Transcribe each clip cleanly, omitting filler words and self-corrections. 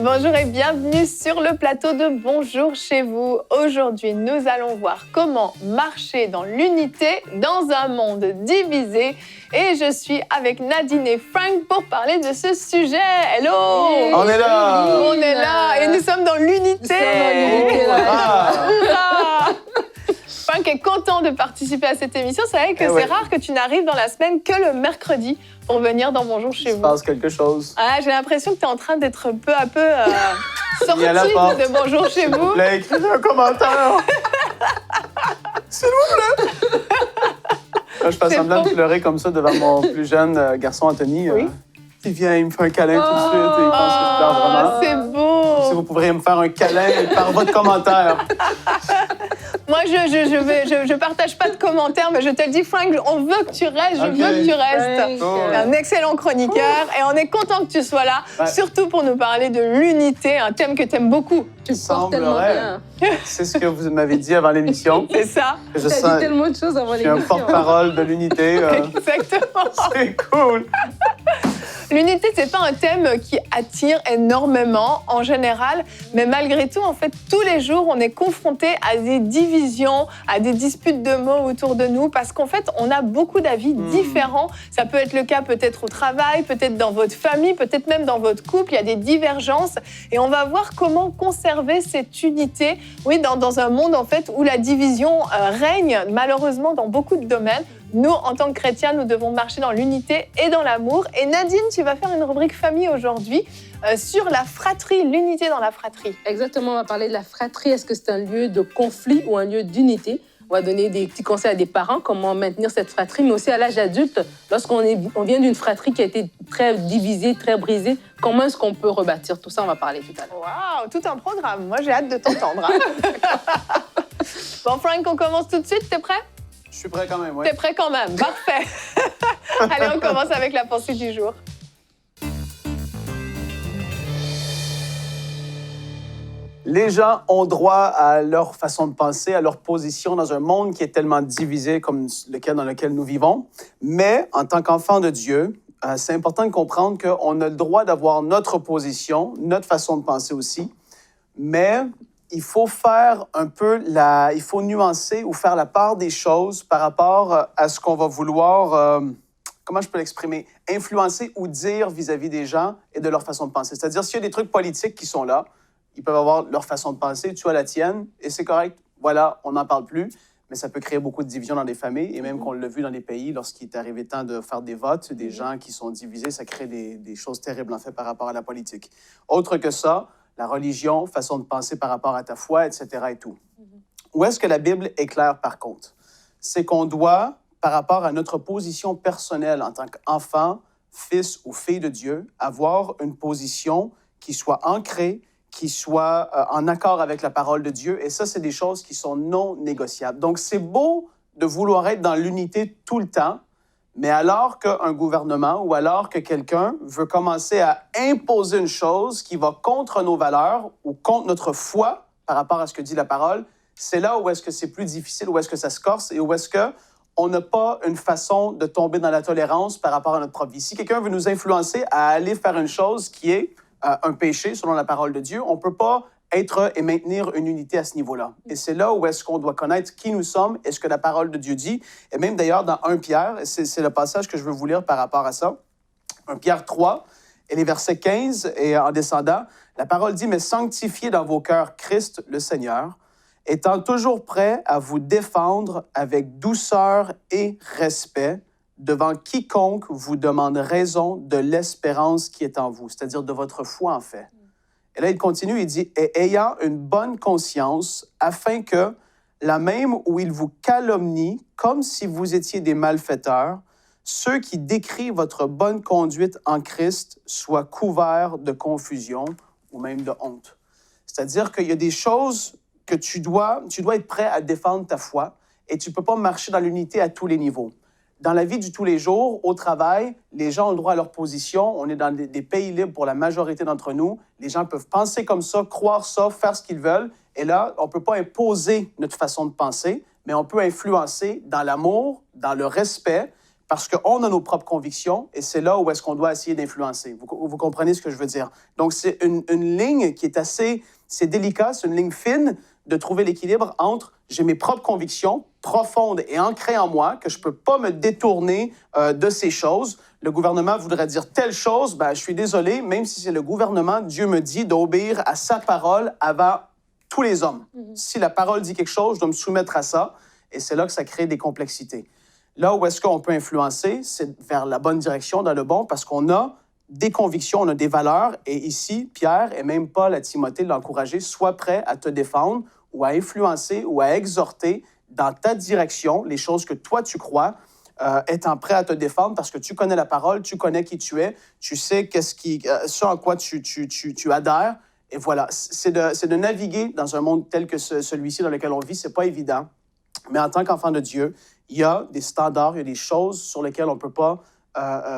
Bonjour et bienvenue sur le plateau de Bonjour chez vous. Aujourd'hui, nous allons voir comment marcher dans l'unité dans un monde divisé. Et je suis avec Nadine et Frank pour parler de ce sujet. Hello! On est là! On est là et nous sommes dans l'unité. Frank est content de participer à cette émission. C'est vrai que c'est rare que tu n'arrives dans la semaine que le mercredi pour venir dans Bonjour chez vous. Il se passe quelque chose. Ah, j'ai l'impression que tu es en train d'être peu à peu sorti de Bonjour chez vous. S'il vous plaît, écrivez un commentaire. S'il vous plaît. Là, je fais semblant de pleurer comme ça devant mon plus jeune garçon, Anthony. Oui. Il vient, il me fait un câlin tout de suite et il pense que je pleure vraiment. C'est beau! Si vous pourriez me faire un câlin par votre commentaire. Moi, je partage pas de commentaires, mais je te le dis, Frank, on veut que tu restes, je veux que tu restes. Cool. Un excellent chroniqueur et on est content que tu sois là, surtout pour nous parler de l'unité, un thème que tu aimes beaucoup. Tu portes tellement bien. C'est ce que vous m'avez dit avant l'émission. C'est ça. Tu as dit tellement de choses avant l'émission. Je suis un porte-parole de l'unité. Exactement. C'est cool. L'unité, c'est pas un thème qui attire énormément en général, mais malgré tout, en fait, tous les jours, on est confronté à des divisions, à des disputes de mots autour de nous, parce qu'en fait, on a beaucoup d'avis différents. Ça peut être le cas peut-être au travail, peut-être dans votre famille, peut-être même dans votre couple. Il y a des divergences, et on va voir comment conserver cette unité. Oui, dans un monde en fait où la division règne malheureusement dans beaucoup de domaines. Nous, en tant que chrétiens, nous devons marcher dans l'unité et dans l'amour. Et Nadine, tu vas faire une rubrique famille aujourd'hui sur la fratrie, l'unité dans la fratrie. Exactement, on va parler de la fratrie. Est-ce que c'est un lieu de conflit ou un lieu d'unité? On va donner des petits conseils à des parents, comment maintenir cette fratrie, mais aussi à l'âge adulte, lorsqu'on vient d'une fratrie qui a été très divisée, très brisée, comment est-ce qu'on peut rebâtir tout ça? On va parler tout à l'heure. Waouh, tout un programme. Moi, j'ai hâte de t'entendre. Bon, Frank, on commence tout de suite. T'es prêt? Je suis prêt quand même, oui. T'es prêt quand même, parfait. Allez, on commence avec la pensée du jour. Les gens ont droit à leur façon de penser, à leur position dans un monde qui est tellement divisé comme lequel dans lequel nous vivons. Mais en tant qu'enfant de Dieu, c'est important de comprendre qu'on a le droit d'avoir notre position, notre façon de penser aussi. Mais il faut faire un peu il faut nuancer ou faire la part des choses par rapport à ce qu'on va vouloir, comment je peux l'exprimer, influencer ou dire vis-à-vis des gens et de leur façon de penser. C'est-à-dire, s'il y a des trucs politiques qui sont là, ils peuvent avoir leur façon de penser, tu as la tienne, et c'est correct, voilà, on n'en parle plus, mais ça peut créer beaucoup de divisions dans les familles, et même qu'on l'a vu dans les pays, lorsqu'il est arrivé temps de faire des votes, des gens qui sont divisés, ça crée des choses terribles, en fait, par rapport à la politique. Autre que ça, la religion, façon de penser par rapport à ta foi, etc. et tout. Où est-ce que la Bible est claire, par contre? C'est qu'on doit, par rapport à notre position personnelle en tant qu'enfant, fils ou fille de Dieu, avoir une position qui soit ancrée, qui soit en accord avec la parole de Dieu. Et ça, c'est des choses qui sont non négociables. Donc, c'est beau de vouloir être dans l'unité tout le temps, mais alors qu'un gouvernement ou alors que quelqu'un veut commencer à imposer une chose qui va contre nos valeurs ou contre notre foi par rapport à ce que dit la parole, c'est là où est-ce que c'est plus difficile, où est-ce que ça se corse et où est-ce qu'on n'a pas une façon de tomber dans la tolérance par rapport à notre propre vie. Si quelqu'un veut nous influencer à aller faire une chose qui est un péché selon la parole de Dieu, on ne peut pas être et maintenir une unité à ce niveau-là. Et c'est là où est-ce qu'on doit connaître qui nous sommes et ce que la parole de Dieu dit. Et même d'ailleurs dans 1 Pierre, c'est le passage que je veux vous lire par rapport à ça, 1 Pierre 3, et les versets 15 et en descendant, la parole dit « Mais sanctifiez dans vos cœurs Christ le Seigneur, étant toujours prêt à vous défendre avec douceur et respect devant quiconque vous demande raison de l'espérance qui est en vous, c'est-à-dire de votre foi en fait. » Et là, il continue, il dit « Et ayant une bonne conscience, afin que, la même où il vous calomnie, comme si vous étiez des malfaiteurs, ceux qui décrivent votre bonne conduite en Christ soient couverts de confusion ou même de honte. » C'est-à-dire qu'il y a des choses que tu dois être prêt à défendre ta foi et tu ne peux pas marcher dans l'unité à tous les niveaux. Dans la vie du tous les jours, au travail, les gens ont le droit à leur position. On est dans des pays libres pour la majorité d'entre nous. Les gens peuvent penser comme ça, croire ça, faire ce qu'ils veulent. Et là, on ne peut pas imposer notre façon de penser, mais on peut influencer dans l'amour, dans le respect, parce qu'on a nos propres convictions et c'est là où est-ce qu'on doit essayer d'influencer. Vous comprenez ce que je veux dire? Donc, c'est une ligne qui est assez... C'est délicat, c'est une ligne fine de trouver l'équilibre entre j'ai mes propres convictions profondes et ancrées en moi, que je ne peux pas me détourner de ces choses. Le gouvernement voudrait dire telle chose, ben, je suis désolé, même si c'est le gouvernement, Dieu me dit d'obéir à sa parole avant tous les hommes. Si la parole dit quelque chose, je dois me soumettre à ça. Et c'est là que ça crée des complexités. Là où est-ce qu'on peut influencer, c'est vers la bonne direction, dans le bon, parce qu'on a des convictions, on a des valeurs. Et ici, Pierre et même Paul à Timothée l'encourager, sois prêt à te défendre ou à influencer ou à exhorter dans ta direction les choses que toi tu crois, étant prêt à te défendre parce que tu connais la parole, tu connais qui tu es, tu sais ce en quoi tu adhères. Et voilà, c'est de naviguer dans un monde tel que celui-ci dans lequel on vit, c'est pas évident. Mais en tant qu'enfant de Dieu, il y a des standards, il y a des choses sur lesquelles on ne peut pas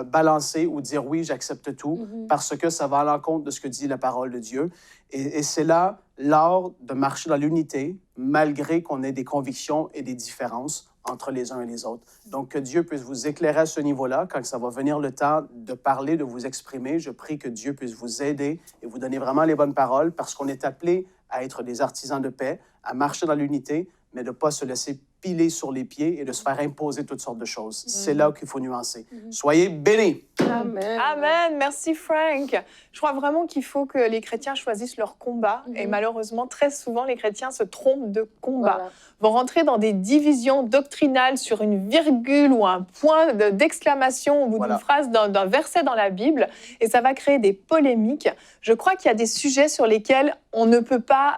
balancer ou dire oui, j'accepte tout, parce que ça va à l'encontre de ce que dit la parole de Dieu. Et c'est là l'art de marcher dans l'unité, malgré qu'on ait des convictions et des différences entre les uns et les autres. Donc, que Dieu puisse vous éclairer à ce niveau-là. Quand ça va venir le temps de parler, de vous exprimer, je prie que Dieu puisse vous aider et vous donner vraiment les bonnes paroles, parce qu'on est appelé à être des artisans de paix, à marcher dans l'unité, mais de ne pas se laisser piler sur les pieds et de se faire imposer toutes sortes de choses. C'est là qu'il faut nuancer. Soyez bénis! Amen. Amen. Merci, Frank. Je crois vraiment qu'il faut que les chrétiens choisissent leur combat. Et malheureusement, très souvent, les chrétiens se trompent de combat. Voilà. Vont rentrer dans des divisions doctrinales sur une virgule ou un point d'exclamation au bout d'une phrase d'un verset dans la Bible. Et ça va créer des polémiques. Je crois qu'il y a des sujets sur lesquels on ne peut pas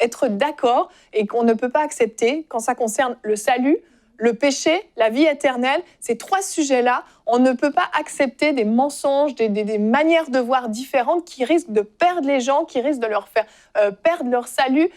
être d'accord et qu'on ne peut pas accepter quand ça concerne le salut, le péché, la vie éternelle. Ces trois sujets-là, on ne peut pas accepter des mensonges, des manières de voir différentes qui risquent de perdre les gens, qui risquent de leur faire perdre leur salut,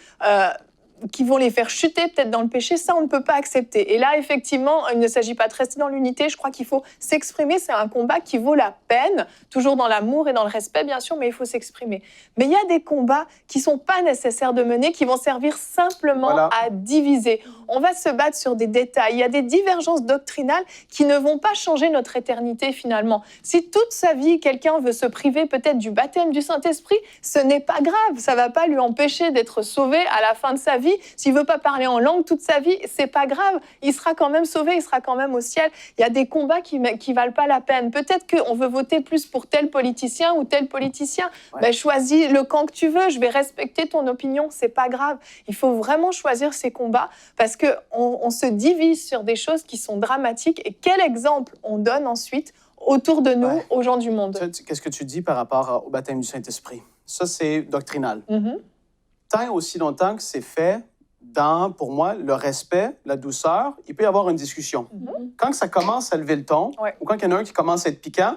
qui vont les faire chuter peut-être dans le péché. Ça, on ne peut pas accepter. Et là, effectivement, il ne s'agit pas de rester dans l'unité. Je crois qu'il faut s'exprimer. C'est un combat qui vaut la peine, toujours dans l'amour et dans le respect, bien sûr, mais il faut s'exprimer. Mais il y a des combats qui ne sont pas nécessaires de mener, qui vont servir simplement à diviser. On va se battre sur des détails. Il y a des divergences doctrinales qui ne vont pas changer notre éternité, finalement. Si toute sa vie, quelqu'un veut se priver peut-être du baptême du Saint-Esprit, ce n'est pas grave. Ça ne va pas lui empêcher d'être sauvé à la fin de sa vie. S'il ne veut pas parler en langue toute sa vie, c'est pas grave. Il sera quand même sauvé, il sera quand même au ciel. Il y a des combats qui valent pas la peine. Peut-être qu'on veut voter plus pour tel politicien ou tel politicien. Ben, choisis le camp que tu veux. Je vais respecter ton opinion. C'est pas grave. Il faut vraiment choisir ses combats parce qu'on se divise sur des choses qui sont dramatiques. Et quel exemple on donne ensuite autour de nous, aux gens du monde. Qu'est-ce que tu dis par rapport au baptême du Saint-Esprit? Ça, c'est doctrinal. Tant aussi longtemps que c'est fait dans, pour moi, le respect, la douceur, il peut y avoir une discussion. Quand ça commence à lever le ton, ou quand il y en a un qui commence à être piquant,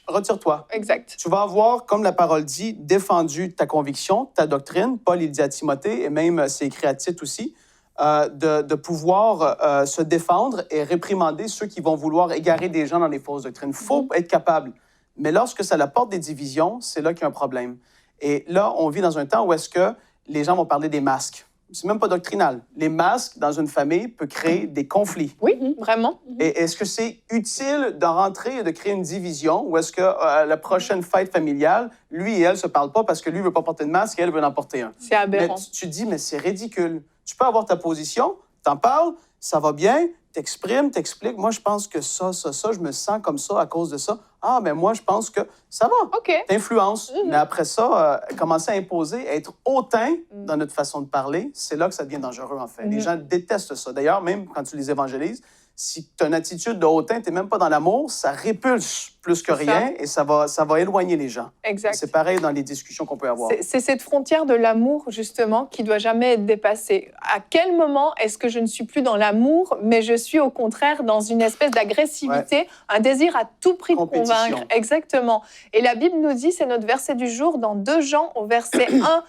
retire-toi. Exact. Tu vas avoir, comme la parole dit, défendu ta conviction, ta doctrine. Paul, il dit à Timothée, et même c'est écrit à Tite aussi, de pouvoir se défendre et réprimander ceux qui vont vouloir égarer des gens dans les fausses doctrines. Il faut être capable. Mais lorsque ça apporte des divisions, c'est là qu'il y a un problème. Et là, on vit dans un temps où est-ce que les gens vont parler des masques. C'est même pas doctrinal. Les masques, dans une famille, peuvent créer des conflits. Oui, vraiment. Et est-ce que c'est utile de rentrer et de créer une division ou est-ce que la prochaine fête familiale, lui et elle se parlent pas parce que lui veut pas porter de masque et elle veut en porter un? C'est aberrant. Mais tu dis, mais c'est ridicule. Tu peux avoir ta position, t'en parles, ça va bien, t'exprimes, t'expliques. Moi, je pense que ça, je me sens comme ça à cause de ça. Ah, mais moi, je pense que ça va. OK. T'influences. Mais après ça, commencer à imposer, être hautain dans notre façon de parler, c'est là que ça devient dangereux, en fait. Les gens détestent ça. D'ailleurs, même quand tu les évangélises, si tu as une attitude de hautain, tu n'es même pas dans l'amour, ça répulse plus que rien et ça va éloigner les gens. Exact. C'est pareil dans les discussions qu'on peut avoir. C'est cette frontière de l'amour, justement, qui doit jamais être dépassée. À quel moment est-ce que je ne suis plus dans l'amour, mais je suis au contraire dans une espèce d'agressivité, un désir à tout prix de convaincre? Exactement. Et la Bible nous dit, c'est notre verset du jour, dans 2 Jean, au verset 1,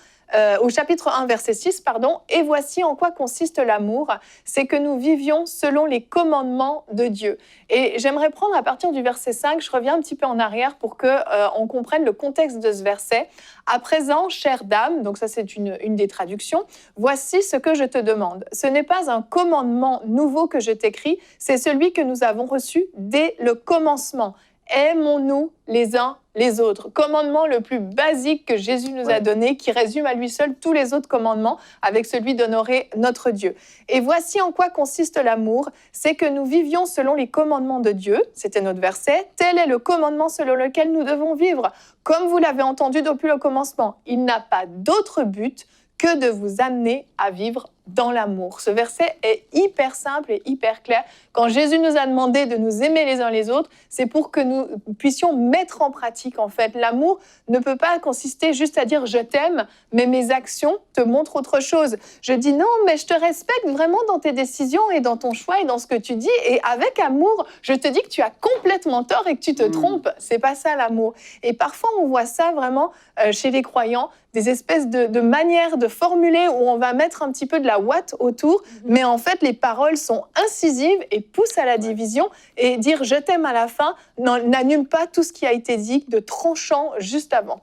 au chapitre 1, verset 6, pardon. « Et voici en quoi consiste l'amour, c'est que nous vivions selon les commandements de Dieu. » Et j'aimerais prendre à partir du verset 5, je reviens un petit peu en arrière pour qu'on comprenne le contexte de ce verset. « À présent, chère dame », donc ça c'est une des traductions, « voici ce que je te demande. Ce n'est pas un commandement nouveau que je t'écris, c'est celui que nous avons reçu dès le commencement. Aimons-nous les uns les autres. » Commandement le plus basique que Jésus nous a donné, qui résume à lui seul tous les autres commandements, avec celui d'honorer notre Dieu. « Et voici en quoi consiste l'amour, c'est que nous vivions selon les commandements de Dieu. » C'était notre verset. « Tel est le commandement selon lequel nous devons vivre. Comme vous l'avez entendu depuis le commencement, il n'a pas d'autre but que de vous amener à vivre dans l'amour. » Ce verset est hyper simple et hyper clair. Quand Jésus nous a demandé de nous aimer les uns les autres, c'est pour que nous puissions mettre en pratique, en fait. L'amour ne peut pas consister juste à dire « je t'aime », mais mes actions te montrent autre chose. Je dis « non, mais je te respecte vraiment dans tes décisions et dans ton choix et dans ce que tu dis, et avec amour, je te dis que tu as complètement tort et que tu te trompes. » C'est pas ça l'amour. Et parfois, on voit ça vraiment chez les croyants, des espèces de manières de formuler où on va mettre un petit peu de la ouate autour, mais en fait, les paroles sont incisives et poussent à la division, et dire « je t'aime » à la fin n'annule pas tout ce qui a été dit de tranchant juste avant.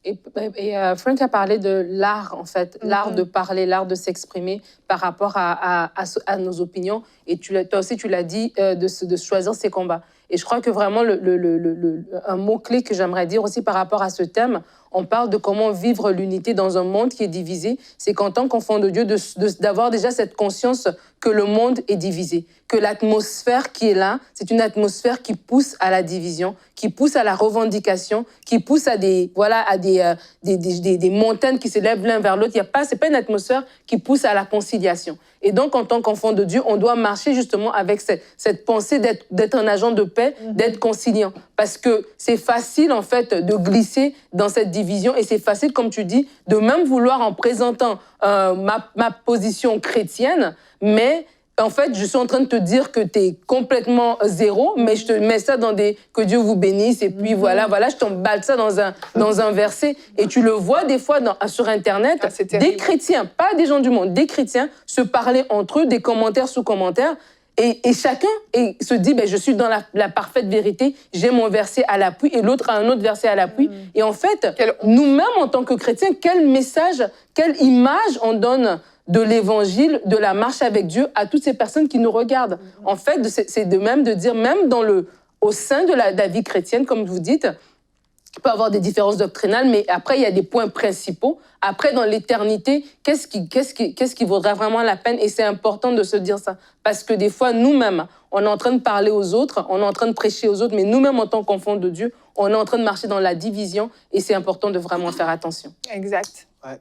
Et Frank a parlé de l'art, en fait, l'art de parler, l'art de s'exprimer par rapport à nos opinions. Et toi aussi, tu l'as dit, de choisir ses combats. Et je crois que vraiment, un mot-clé que j'aimerais dire aussi par rapport à ce thème, on parle de comment vivre l'unité dans un monde qui est divisé. C'est qu'en tant qu'enfant de Dieu, d'avoir déjà cette conscience que le monde est divisé, que l'atmosphère qui est là, c'est une atmosphère qui pousse à la division, qui pousse à la revendication, qui pousse à des montagnes qui s'élèvent l'un vers l'autre. C'est pas une atmosphère qui pousse à la conciliation. Et donc, en tant qu'enfant de Dieu, on doit marcher justement avec cette pensée d'être un agent de paix, d'être conciliant. Parce que c'est facile, en fait, de glisser dans cette division. Et c'est facile, comme tu dis, de même vouloir, en présentant ma position chrétienne, mais en fait, je suis en train de te dire que tu es complètement zéro, mais je te mets ça dans que Dieu vous bénisse, et puis voilà, je t'emballe ça dans un verset. Et tu le vois des fois sur Internet, des chrétiens, pas des gens du monde, des chrétiens se parler entre eux, des commentaires sous commentaires, et chacun se dit, je suis dans la parfaite vérité, j'ai mon verset à l'appui, et l'autre a un autre verset à l'appui. Et en fait, nous-mêmes, en tant que chrétiens, quel message, quelle image on donne de l'évangile, de la marche avec Dieu à toutes ces personnes qui nous regardent. En fait, c'est de même de dire, même au sein de la vie chrétienne, comme vous dites, il peut y avoir des différences doctrinales, mais après, il y a des points principaux. Après, dans l'éternité, qu'est-ce qui vaudra vraiment la peine? Et c'est important de se dire ça. Parce que des fois, nous-mêmes, on est en train de parler aux autres, on est en train de prêcher aux autres, mais nous-mêmes, en tant qu'enfants de Dieu, on est en train de marcher dans la division, et c'est important de vraiment faire attention. Exact. Ouais,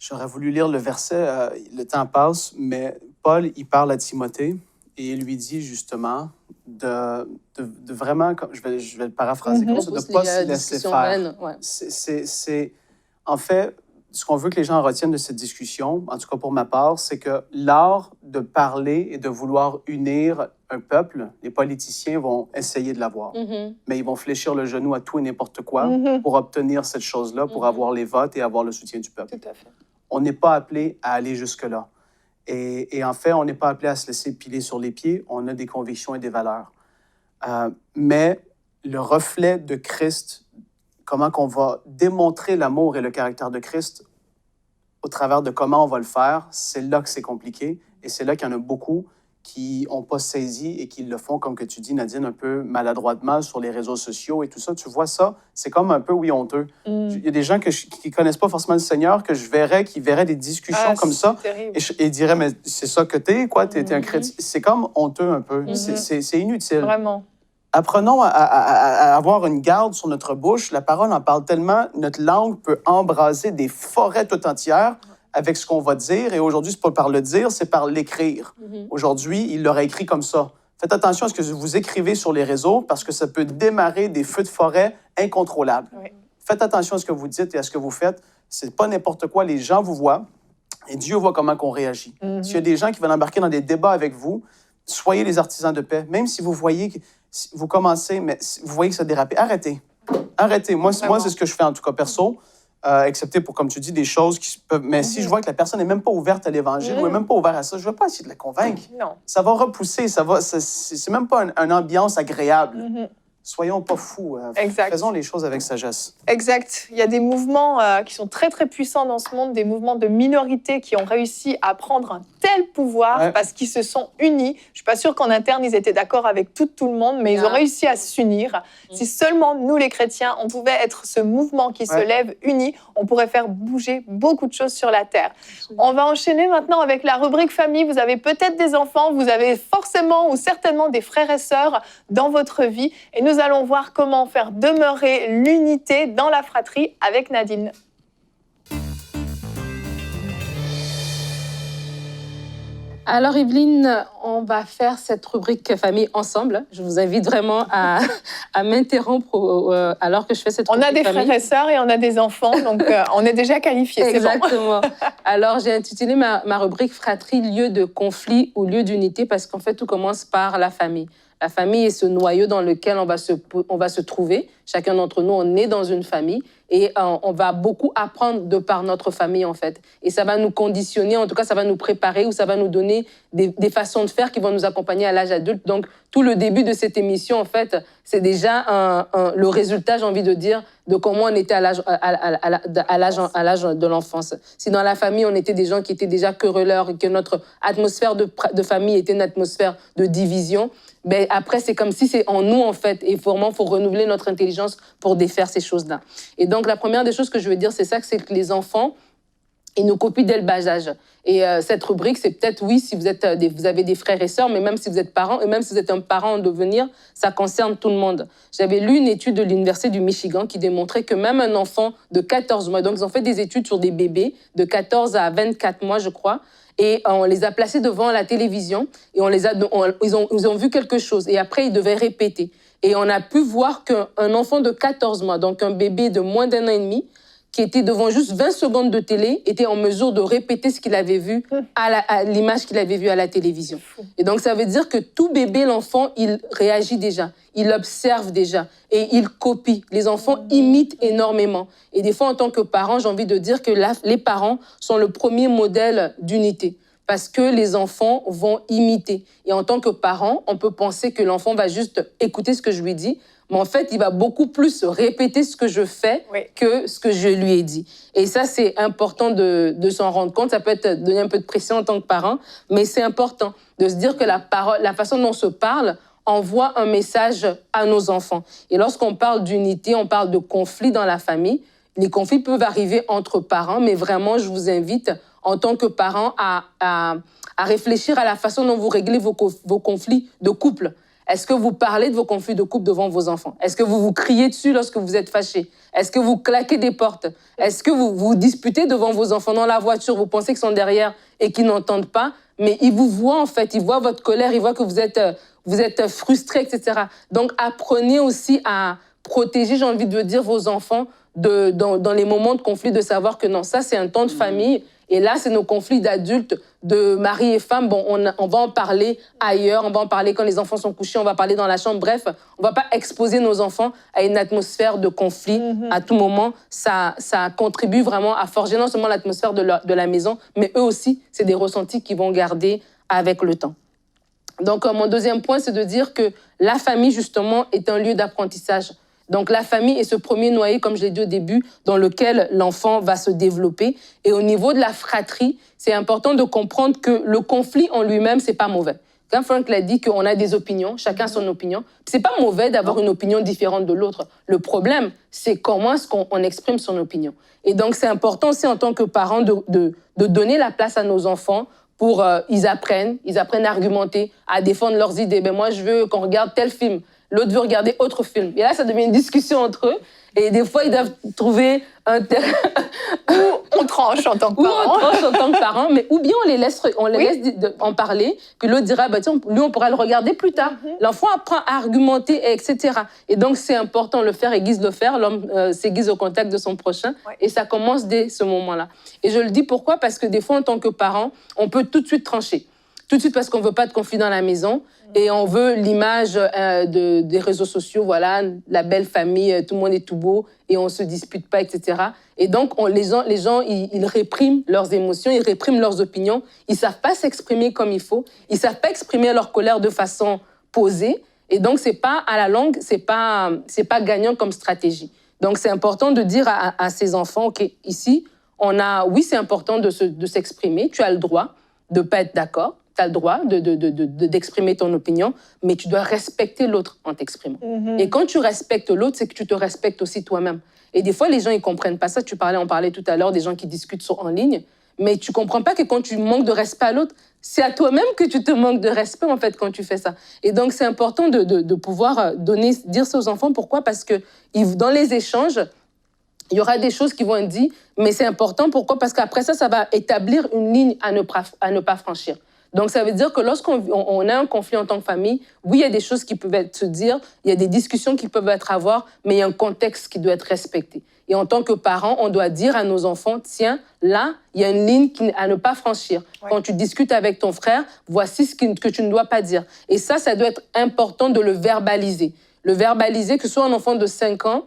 j'aurais voulu lire le verset, le temps passe, mais Paul, il parle à Timothée et il lui dit justement de vraiment, je vais le paraphraser comme ça, de ne pas se laisser faire. C'est, en fait, ce qu'on veut que les gens retiennent de cette discussion, en tout cas pour ma part, c'est que l'art de parler et de vouloir unir un peuple, les politiciens vont essayer de l'avoir, mais ils vont fléchir le genou à tout et n'importe quoi pour obtenir cette chose-là, pour avoir les votes et avoir le soutien du peuple. Tout à fait. On n'est pas appelé à aller jusque-là. Et en fait, on n'est pas appelé à se laisser piler sur les pieds. On a des convictions et des valeurs. Mais le reflet de Christ, comment qu'on va démontrer l'amour et le caractère de Christ au travers de comment on va le faire, c'est là que c'est compliqué. Et c'est là qu'il y en a beaucoup qui n'ont pas saisi et qui le font, comme que tu dis, Nadine, un peu maladroitement sur les réseaux sociaux et tout ça. Tu vois ça, c'est comme un peu, oui, honteux. Il y a des gens qui ne connaissent pas forcément le Seigneur, que je verrais, qui verraient des discussions comme ça et diraient, mais c'est ça que t'es, quoi, t'es un chrétien. C'est comme honteux un peu. C'est inutile. Vraiment. Apprenons à avoir une garde sur notre bouche. La parole en parle tellement. Notre langue peut embraser des forêts tout entières avec ce qu'on va dire. Et aujourd'hui, c'est pas par le dire, c'est par l'écrire. Aujourd'hui, il l'aurait écrit comme ça. Faites attention à ce que vous écrivez sur les réseaux parce que ça peut démarrer des feux de forêt incontrôlables. Oui. Faites attention à ce que vous dites et à ce que vous faites. C'est pas n'importe quoi. Les gens vous voient et Dieu voit comment on réagit. S'il y a des gens qui veulent embarquer dans des débats avec vous, soyez les artisans de paix. Même si vous voyez que vous commencez, mais vous voyez que ça dérape, arrêtez. Arrêtez. Moi, c'est ce que je fais en tout cas perso. excepté pour, comme tu dis, des choses qui peuvent... Mais si je vois que la personne n'est même pas ouverte à l'Évangile ou n'est même pas ouverte à ça, je ne vais pas essayer de la convaincre. Non. Ça va repousser, c'est même pas une ambiance agréable. Soyons pas fous. Exact. Faisons les choses avec sagesse. Exact. Il y a des mouvements qui sont très, très puissants dans ce monde, des mouvements de minorités qui ont réussi à prendre un tel pouvoir parce qu'ils se sont unis. Je ne suis pas sûre qu'en interne, ils étaient d'accord avec tout le monde, mais ils ont réussi à s'unir. Si seulement nous, les chrétiens, on pouvait être ce mouvement qui se lève uni, on pourrait faire bouger beaucoup de choses sur la terre. On va enchaîner maintenant avec la rubrique famille. Vous avez peut-être des enfants, vous avez forcément ou certainement des frères et sœurs dans votre vie. Et nous allons voir comment faire demeurer l'unité dans la fratrie avec Nadine. Alors Evelyne, on va faire cette rubrique famille ensemble. Je vous invite vraiment à m'interrompre alors que je fais cette rubrique famille. On a des frères et sœurs et on a des enfants, donc on est déjà qualifiés. Exactement. Bon. Alors j'ai intitulé ma rubrique fratrie, lieu de conflit ou lieu d'unité, parce qu'en fait tout commence par la famille. La famille est ce noyau dans lequel on va se trouver. Chacun d'entre nous, on est dans une famille et on va beaucoup apprendre de par notre famille, en fait. Et ça va nous conditionner, en tout cas, ça va nous préparer ou ça va nous donner des façons de faire qui vont nous accompagner à l'âge adulte. Donc, tout le début de cette émission, en fait, c'est déjà le résultat, j'ai envie de dire, de comment on était à l'âge de l'enfance. Si dans la famille, on était des gens qui étaient déjà querelleurs et que notre atmosphère de famille était une atmosphère de division, ben après, c'est comme si c'est en nous, en fait. Et vraiment, il faut renouveler notre intelligence pour défaire ces choses-là. Et donc, la première des choses que je veux dire, c'est ça, c'est que les enfants, ils nous copient dès le bas âge. Et cette rubrique, c'est peut-être, oui, si vous avez des frères et sœurs, mais même si vous êtes parents, et même si vous êtes un parent en devenir, ça concerne tout le monde. J'avais lu une étude de l'Université du Michigan qui démontrait que même un enfant de 14 mois, donc ils ont fait des études sur des bébés de 14 à 24 mois, je crois, et on les a placés devant la télévision et ils ont vu quelque chose. Et après, ils devaient répéter. Et on a pu voir qu'un enfant de 14 mois, donc un bébé de moins d'1 an et demi, qui était devant juste 20 secondes de télé, était en mesure de répéter ce qu'il avait vu à l'image qu'il avait vue à la télévision. Et donc, ça veut dire que tout bébé, l'enfant, il réagit déjà, il observe déjà et il copie. Les enfants imitent énormément. Et des fois, en tant que parent, j'ai envie de dire que les parents sont le premier modèle d'unité parce que les enfants vont imiter. Et en tant que parent, on peut penser que l'enfant va juste écouter ce que je lui dis, mais en fait, il va beaucoup plus répéter ce que je fais que ce que je lui ai dit. Et ça, c'est important de s'en rendre compte. Ça peut être donner un peu de pression en tant que parent, mais c'est important de se dire que la façon dont on se parle envoie un message à nos enfants. Et lorsqu'on parle d'unité, on parle de conflit dans la famille. Les conflits peuvent arriver entre parents, mais vraiment, je vous invite, en tant que parents, à réfléchir à la façon dont vous réglez vos conflits de couple. Est-ce que vous parlez de vos conflits de couple devant vos enfants? Est-ce que vous vous criez dessus lorsque vous êtes fâchés? Est-ce que vous claquez des portes? Est-ce que vous vous disputez devant vos enfants dans la voiture? Vous pensez qu'ils sont derrière et qu'ils n'entendent pas, mais ils vous voient en fait, ils voient votre colère, ils voient que vous êtes frustrés, etc. Donc apprenez aussi à protéger, j'ai envie de dire, vos enfants dans les moments de conflit, de savoir que non, ça c'est un temps de famille. Et là, c'est nos conflits d'adultes, de mari et femme. Bon, on va en parler ailleurs, on va en parler quand les enfants sont couchés, on va parler dans la chambre. Bref, on ne va pas exposer nos enfants à une atmosphère de conflit à tout moment. Ça contribue vraiment à forger non seulement l'atmosphère de la maison, mais eux aussi, c'est des ressentis qu'ils vont garder avec le temps. Donc, mon deuxième point, c'est de dire que la famille, justement, est un lieu d'apprentissage. Donc, la famille est ce premier noyau, comme je l'ai dit au début, dans lequel l'enfant va se développer. Et au niveau de la fratrie, c'est important de comprendre que le conflit en lui-même, c'est pas mauvais. Quand Frank l'a dit qu'on a des opinions, chacun a son opinion, c'est pas mauvais d'avoir une opinion différente de l'autre. Le problème, c'est comment est-ce qu'on exprime son opinion. Et donc, c'est important aussi en tant que parent de donner la place à nos enfants pour ils apprennent à argumenter, à défendre leurs idées. Ben moi, je veux qu'on regarde tel film. L'autre veut regarder autre film. Et là, ça devient une discussion entre eux. Et des fois, ils doivent trouver un terrain. Ou on tranche en tant que parent. Ou on tranche en tant que parent, mais ou bien on les laisse en parler, puis l'autre dira, bah, tiens, lui, on pourra le regarder plus tard. L'enfant apprend à argumenter, etc. Et donc, c'est important, le faire aiguise le faire. L'homme s'aiguise au contact de son prochain. Et ça commence dès ce moment-là. Et je le dis pourquoi? Parce que des fois, en tant que parent, on peut tout de suite trancher. tout de suite parce qu'on veut pas de conflit dans la maison et on veut l'image des réseaux sociaux, voilà, la belle famille, tout le monde est tout beau et on se dispute pas, etc. Et donc, les gens ils répriment leurs émotions, ils répriment leurs opinions, ils savent pas s'exprimer comme il faut, ils savent pas exprimer leur colère de façon posée. Et donc, c'est pas, à la longue, c'est pas gagnant comme stratégie. Donc, c'est important de dire à ces enfants, OK, ici, oui, c'est important de s'exprimer, tu as le droit de pas être d'accord, tu as le droit d'exprimer ton opinion, mais tu dois respecter l'autre en t'exprimant. Et quand tu respectes l'autre, c'est que tu te respectes aussi toi-même. Et des fois, les gens, ils comprennent pas ça. On parlait tout à l'heure des gens qui discutent en ligne, mais tu comprends pas que quand tu manques de respect à l'autre, c'est à toi-même que tu te manques de respect, en fait, quand tu fais ça. Et donc, c'est important de pouvoir dire ça aux enfants. Pourquoi? Parce que dans les échanges, il y aura des choses qui vont être dites, mais c'est important. Pourquoi? Parce qu'après ça, ça va établir une ligne à ne pas franchir. Donc, ça veut dire que lorsqu'on a un conflit en tant que famille, oui, il y a des choses qui peuvent se dire, il y a des discussions qui peuvent être à avoir, mais il y a un contexte qui doit être respecté. Et en tant que parents, on doit dire à nos enfants, tiens, là, il y a une ligne à ne pas franchir. Ouais. Quand tu discutes avec ton frère, voici ce que tu ne dois pas dire. Et ça doit être important de le verbaliser. Le verbaliser, que ce soit un enfant de 5 ans,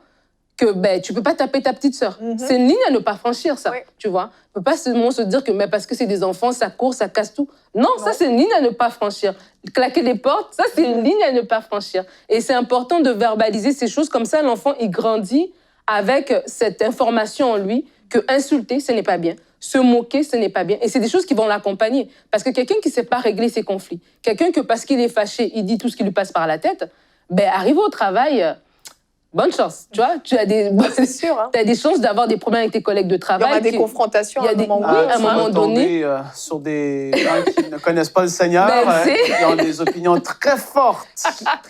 que tu peux pas taper ta petite sœur. C'est une ligne à ne pas franchir, ça, tu vois. On peut pas seulement se dire que parce que c'est des enfants, ça court, ça casse tout. Non, ça, c'est une ligne à ne pas franchir. Claquer des portes, ça, c'est une ligne à ne pas franchir. Et c'est important de verbaliser ces choses. Comme ça, l'enfant, il grandit avec cette information en lui que insulter, ce n'est pas bien. Se moquer, ce n'est pas bien. Et c'est des choses qui vont l'accompagner. Parce que quelqu'un qui ne sait pas régler ses conflits, quelqu'un que parce qu'il est fâché, il dit tout ce qui lui passe par la tête, arrivé au travail... bonne chance, tu vois. Tu as c'est sûr. Hein. Tu as des chances d'avoir des problèmes avec tes collègues de travail. Il y aura des confrontations à un moment donné. Sur des gens qui ne connaissent pas le Seigneur, qui ont des opinions très fortes.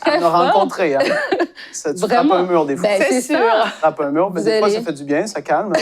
On a rencontré. Hein. Ça, tu frappes un mur des fois. C'est sûr. Tu frappes un mur, mais des fois, ça fait du bien, ça calme.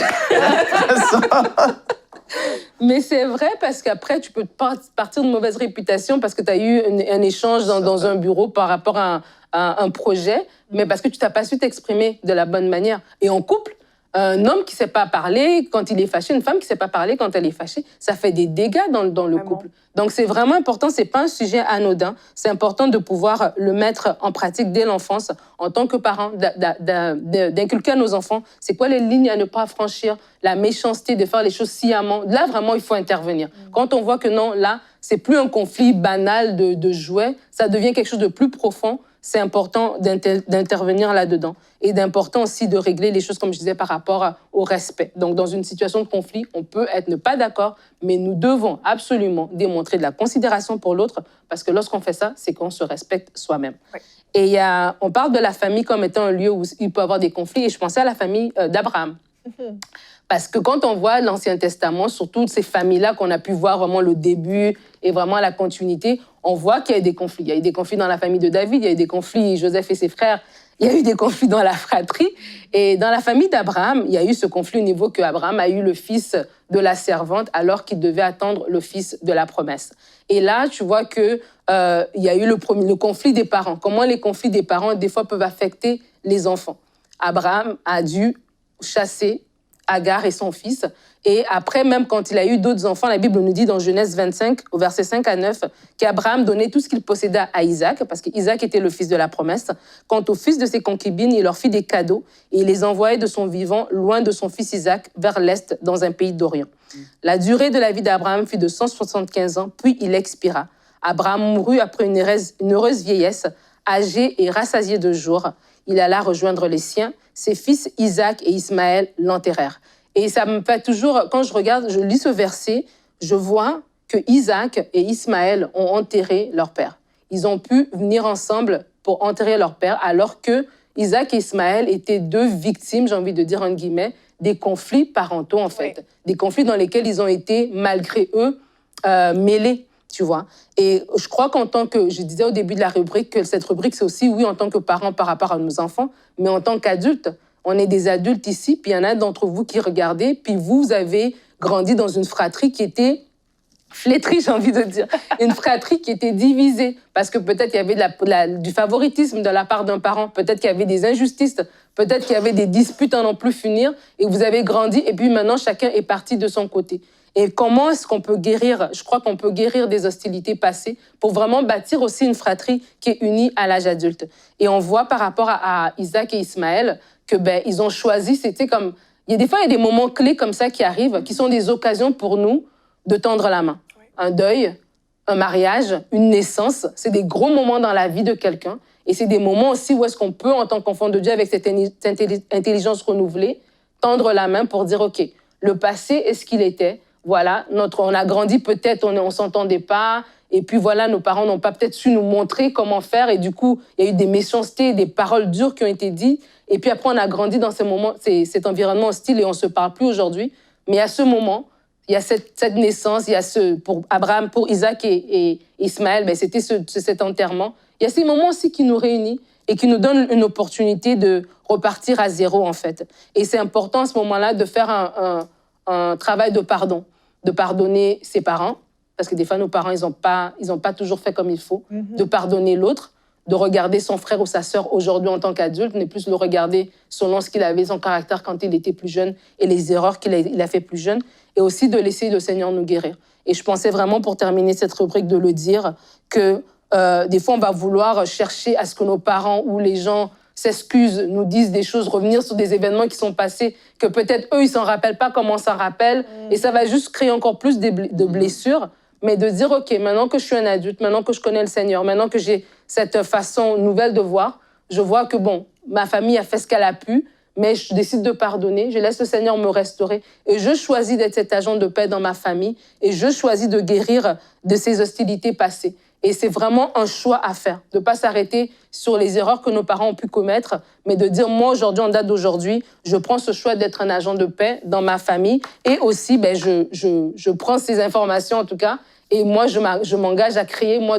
Mais c'est vrai parce qu'après, tu peux partir de mauvaise réputation parce que tu as eu un échange dans un bureau par rapport à un projet, mais parce que tu n'as pas su t'exprimer de la bonne manière. Et en couple, un homme qui ne sait pas parler quand il est fâché, une femme qui ne sait pas parler quand elle est fâchée, ça fait des dégâts dans le couple. Donc, c'est vraiment important. Ce n'est pas un sujet anodin. C'est important de pouvoir le mettre en pratique dès l'enfance, en tant que parent, d'inculquer à nos enfants c'est quoi les lignes à ne pas franchir, la méchanceté, de faire les choses sciemment. Là, vraiment, il faut intervenir. Quand on voit que non, là, c'est plus un conflit banal de jouets, ça devient quelque chose de plus profond. C'est important d'intervenir là-dedans et d'important aussi de régler les choses, comme je disais, par rapport au respect. Donc, dans une situation de conflit, on peut ne pas d'accord, mais nous devons absolument démontrer de la considération pour l'autre parce que lorsqu'on fait ça, c'est qu'on se respecte soi-même. Oui. Et on parle de la famille comme étant un lieu où il peut y avoir des conflits et je pensais à la famille d'Abraham. Parce que quand on voit l'Ancien Testament, sur toutes ces familles-là qu'on a pu voir vraiment le début et vraiment la continuité, on voit qu'il y a eu des conflits. Il y a eu des conflits dans la famille de David, il y a eu des conflits, Joseph et ses frères, il y a eu des conflits dans la fratrie. Et dans la famille d'Abraham, il y a eu ce conflit au niveau qu'Abraham a eu le fils de la servante alors qu'il devait attendre le fils de la promesse. Et là, tu vois qu'il y a eu le conflit des parents. Comment les conflits des parents, des fois, peuvent affecter les enfants. Abraham a dû chasser Agar et son fils. Et après, même quand il a eu d'autres enfants, la Bible nous dit dans Genèse 25, au verset 5 à 9, qu'Abraham donnait tout ce qu'il possédait à Isaac, parce qu'Isaac était le fils de la promesse. Quant aux fils de ses concubines, il leur fit des cadeaux et il les envoyait de son vivant, loin de son fils Isaac, vers l'est, dans un pays d'Orient. La durée de la vie d'Abraham fut de 175 ans, puis il expira. Abraham mourut après une heureuse vieillesse, âgé et rassasié de jours. Il alla rejoindre les siens. Ses fils Isaac et Ismaël l'enterrèrent. Et ça me fait toujours, quand je lis ce verset, je vois que Isaac et Ismaël ont enterré leur père. Ils ont pu venir ensemble pour enterrer leur père, alors que Isaac et Ismaël étaient deux victimes, j'ai envie de dire entre guillemets, des conflits parentaux en fait. Oui. Des conflits dans lesquels ils ont été, malgré eux, mêlés. Tu vois. Et je crois qu'en tant que, je disais au début de la rubrique, que cette rubrique, c'est aussi, oui, en tant que parents par rapport à nos enfants, mais en tant qu'adultes. On est des adultes ici, puis il y en a d'entre vous qui regardez, puis vous avez grandi dans une fratrie qui était flétrie, j'ai envie de dire. Une fratrie qui était divisée, parce que peut-être il y avait du favoritisme de la part d'un parent, peut-être qu'il y avait des injustices, peut-être qu'il y avait des disputes à n'en plus finir, et vous avez grandi, et puis maintenant, chacun est parti de son côté. Et comment est-ce qu'on peut guérir? Je crois qu'on peut guérir des hostilités passées pour vraiment bâtir aussi une fratrie qui est unie à l'âge adulte. Et on voit par rapport à Isaac et Ismaël que ils ont choisi, c'était comme... Des fois, il y a des moments clés comme ça qui arrivent, qui sont des occasions pour nous de tendre la main. Oui. Un deuil, un mariage, une naissance, c'est des gros moments dans la vie de quelqu'un. Et c'est des moments aussi où est-ce qu'on peut, en tant qu'enfant de Dieu, avec cette intelligence renouvelée, tendre la main pour dire, OK, le passé est ce qu'il était. Voilà, on a grandi peut-être, on ne s'entendait pas. Et puis voilà, nos parents n'ont pas peut-être su nous montrer comment faire. Et du coup, il y a eu des méchancetés, des paroles dures qui ont été dites. Et puis après, on a grandi dans ces moments, cet environnement hostile et on ne se parle plus aujourd'hui. Mais à ce moment, il y a cette naissance, il y a pour Abraham, pour Isaac et Ismaël, c'était cet enterrement. Il y a ces moments aussi qui nous réunissent et qui nous donnent une opportunité de repartir à zéro, en fait. Et c'est important à ce moment-là de faire un travail de pardon, de pardonner ses parents, parce que des fois, nos parents, ils n'ont pas toujours fait comme il faut, de pardonner l'autre, de regarder son frère ou sa sœur aujourd'hui en tant qu'adulte, ne plus le regarder selon ce qu'il avait, son caractère quand il était plus jeune et les erreurs qu'il a fait plus jeune, et aussi de laisser le Seigneur nous guérir. Et je pensais vraiment, pour terminer cette rubrique, de le dire, que des fois, on va vouloir chercher à ce que nos parents ou les gens s'excusent, nous disent des choses, revenir sur des événements qui sont passés, que peut-être eux, ils ne s'en rappellent pas comme on s'en rappelle, et ça va juste créer encore plus de blessures. Mais de dire, OK, maintenant que je suis un adulte, maintenant que je connais le Seigneur, maintenant que j'ai cette façon nouvelle de voir, je vois que, ma famille a fait ce qu'elle a pu, mais je décide de pardonner, je laisse le Seigneur me restaurer, et je choisis d'être cet agent de paix dans ma famille, et je choisis de guérir de ces hostilités passées. Et c'est vraiment un choix à faire, de ne pas s'arrêter sur les erreurs que nos parents ont pu commettre, mais de dire, moi, aujourd'hui, en date d'aujourd'hui, je prends ce choix d'être un agent de paix dans ma famille, et aussi, je prends ces informations, en tout cas, et moi, je m'engage à créer, moi,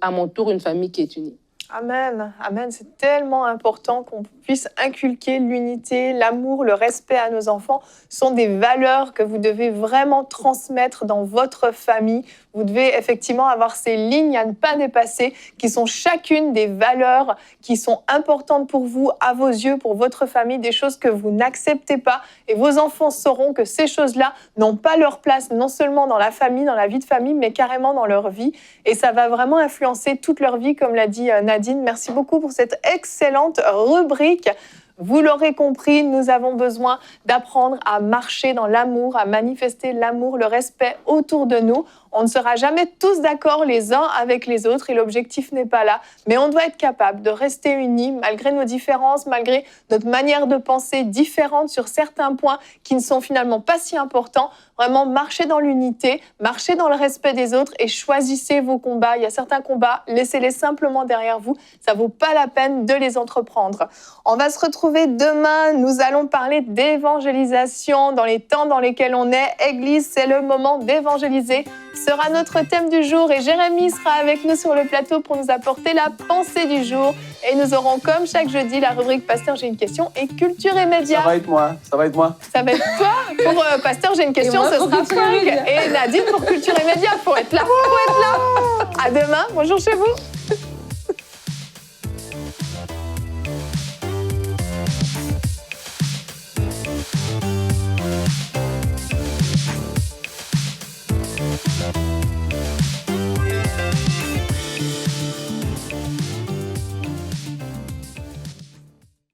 à mon tour, une famille qui est unie. Amen, amen. C'est tellement important qu'on puisse inculquer l'unité, l'amour, le respect à nos enfants. Ce sont des valeurs que vous devez vraiment transmettre dans votre famille. Vous devez effectivement avoir ces lignes à ne pas dépasser, qui sont chacune des valeurs qui sont importantes pour vous, à vos yeux, pour votre famille, des choses que vous n'acceptez pas. Et vos enfants sauront que ces choses-là n'ont pas leur place, non seulement dans la famille, dans la vie de famille, mais carrément dans leur vie. Et ça va vraiment influencer toute leur vie, comme l'a dit Nadine. Merci beaucoup pour cette excellente rubrique. Vous l'aurez compris, nous avons besoin d'apprendre à marcher dans l'amour, à manifester l'amour, le respect autour de nous. On ne sera jamais tous d'accord les uns avec les autres et l'objectif n'est pas là. Mais on doit être capable de rester unis malgré nos différences, malgré notre manière de penser différente sur certains points qui ne sont finalement pas si importants. Vraiment, marchez dans l'unité, marchez dans le respect des autres et choisissez vos combats. Il y a certains combats, laissez-les simplement derrière vous. Ça ne vaut pas la peine de les entreprendre. On va se retrouver demain. Nous allons parler d'évangélisation dans les temps dans lesquels on est. Église, c'est le moment d'évangéliser. Sera notre thème du jour et Jérémy sera avec nous sur le plateau pour nous apporter la pensée du jour. Et nous aurons comme chaque jeudi la rubrique Pasteur, j'ai une question et Culture et Médias. Ça va être moi. Ça va être toi pour Pasteur, j'ai une question, ce sera Franck. Et Nadine pour Culture et Médias. Faut être là, À demain, bonjour chez vous.